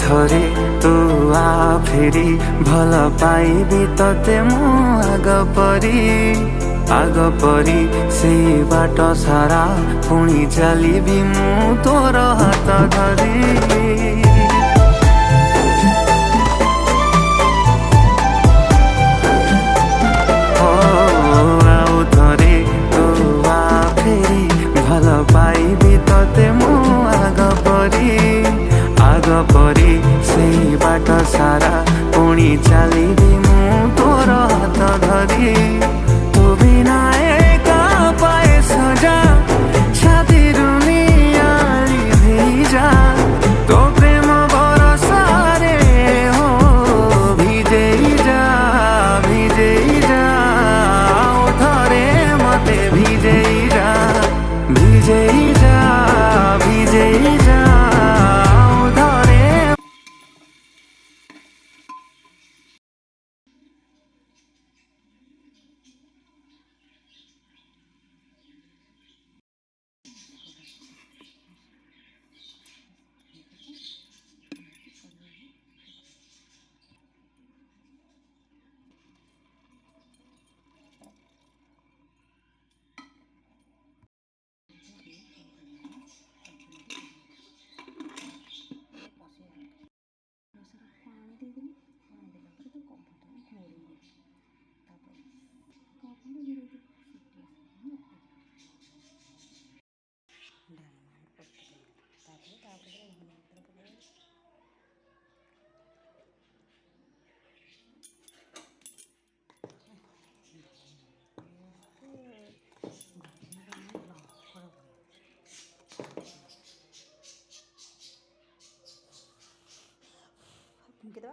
थरे तू आ फेरी भल पाइबी तते मु आग परी से बाट सारा पुणी चलिबी मु तोर हाथ धरी। पाइबी तते मु आग परी से बाट सारा पुणी चलिबी मु तोर हाथ धरी। तू बिना एका पाए सजा छाती रुनियाली भेजा तो प्रेम भरोसा रे हो भिजेई जा आओ थरे मते भिजेई जा आओ धरे। kita